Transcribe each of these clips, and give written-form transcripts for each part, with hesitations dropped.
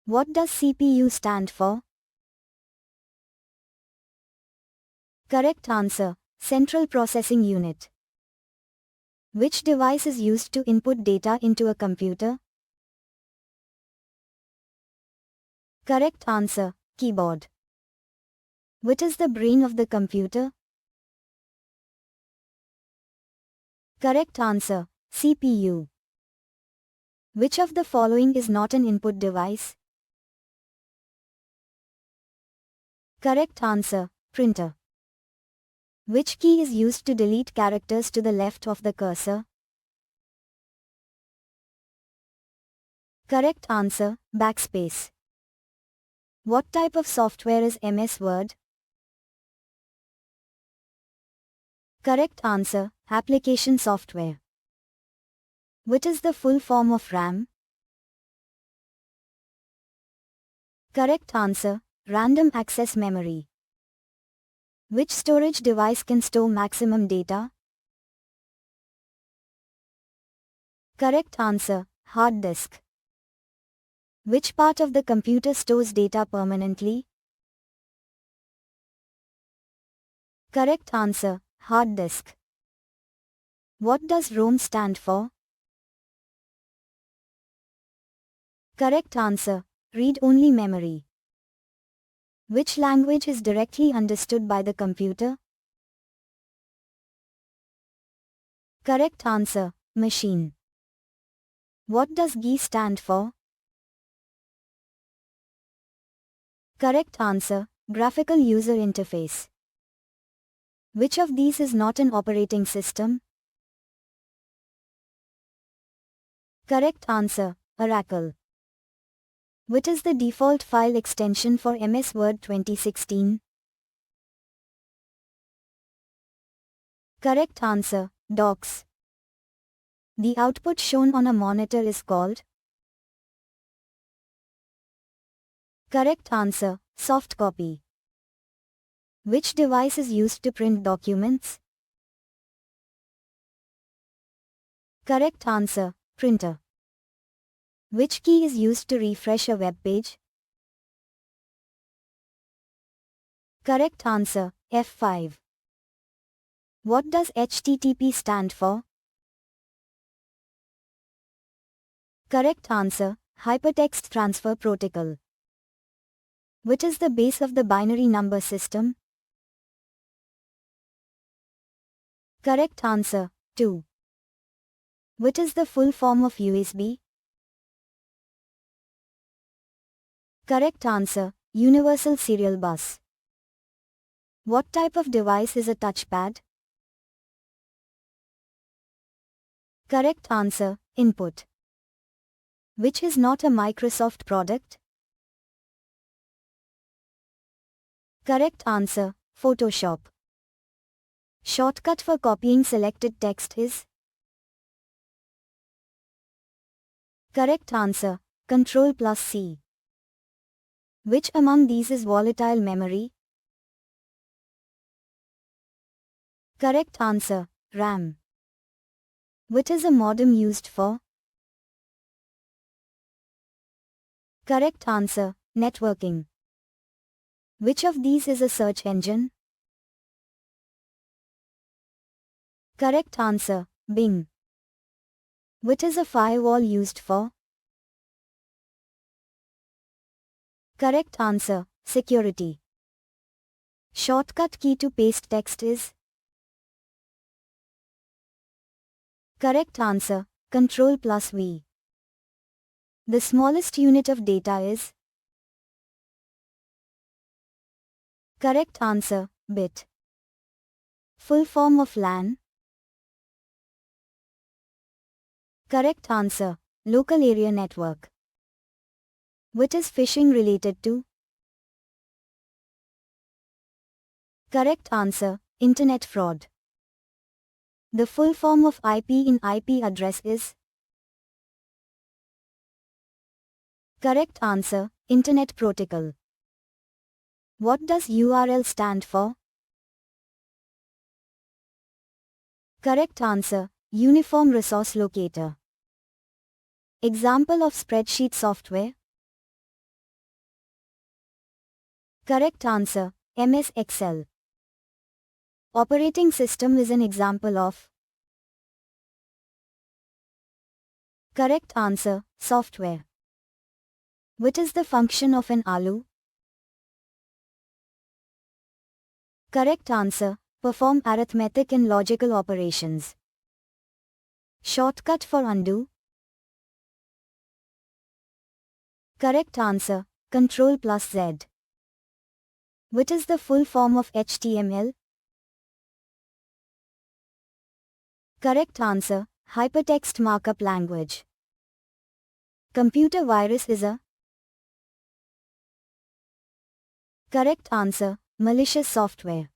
What does CPU stand for? Correct answer, Central Processing Unit. Which device is used to input data into a computer? Correct answer, Keyboard. What is the brain of the computer? Correct answer, CPU. Which of the following is not an input device? Correct answer, printer. Which key is used to delete characters to the left of the cursor? Correct answer, backspace. What type of software is MS Word? Correct answer, application software. What is the full form of RAM? Correct answer, random access memory. Which storage device can store maximum data? Correct answer, hard disk. Which part of the computer stores data permanently? Correct answer, hard disk. What does ROM stand for? Correct answer, read-only memory. Which language is directly understood by the computer? Correct answer, machine. What does GUI stand for? Correct answer, graphical user interface. Which of these is not an operating system? Correct answer, Oracle. What is the default file extension for MS Word 2016? Correct answer, docs. The output shown on a monitor is called? Correct answer, soft copy. Which device is used to print documents? Correct answer, printer. Which key is used to refresh a web page? Correct answer, F5. What does HTTP stand for? Correct answer, Hypertext Transfer Protocol. What is the base of the binary number system? Correct answer, 2. What is the full form of USB? Correct answer, Universal Serial Bus. What type of device is a touchpad? Correct answer, input. Which is not a Microsoft product? Correct answer, Photoshop. Shortcut for copying selected text is? Correct answer, Ctrl+C. Which among these is volatile memory? Correct answer, RAM. What is a modem used for? Correct answer, networking. Which of these is a search engine? Correct answer, Bing. What is a firewall used for? Correct answer, security. Shortcut key to paste text is? Correct answer, Ctrl+V. The smallest unit of data is? Correct answer, bit. Full form of LAN? Correct answer, local area network. What is phishing related to? Correct answer, internet fraud. The full form of IP in IP address is? Correct answer, Internet Protocol. What does URL stand for? Correct answer, Uniform Resource Locator. Example of spreadsheet software. Correct answer, MS Excel. Operating system is an example of. Correct answer, software. What is the function of an ALU? Correct answer, perform arithmetic and logical operations. Shortcut for undo. Correct answer, Ctrl plus Z. What is the full form of HTML? Correct answer, Hypertext Markup Language. Computer virus is a. Correct answer, malicious software.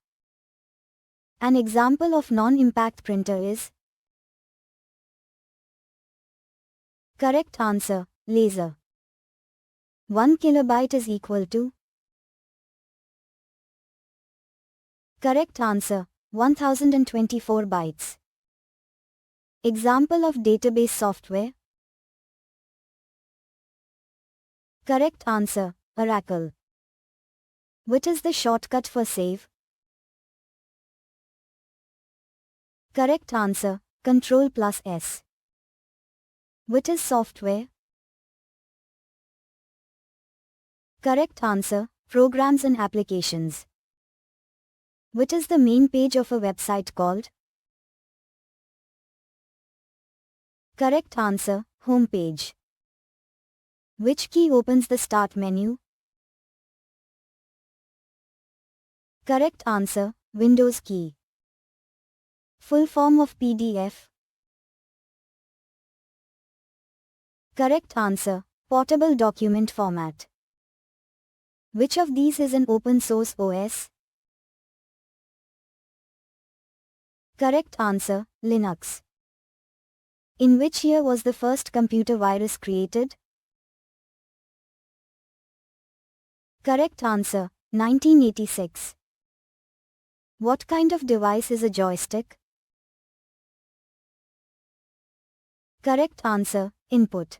An example of non-impact printer is. Correct answer, laser. 1 kilobyte is equal to. Correct answer, 1024 bytes. Example of database software. Correct answer, Oracle. What is the shortcut for save? Correct answer, Ctrl plus S. What is software? Correct answer, programs and applications. What is the main page of a website called? Correct answer, home page. Which key opens the start menu? Correct answer, Windows key. Full form of PDF. Correct answer, portable document format. Which of these is an open source OS? Correct answer, Linux. In which year was the first computer virus created? Correct answer, 1986. What kind of device is a joystick? Correct answer, input.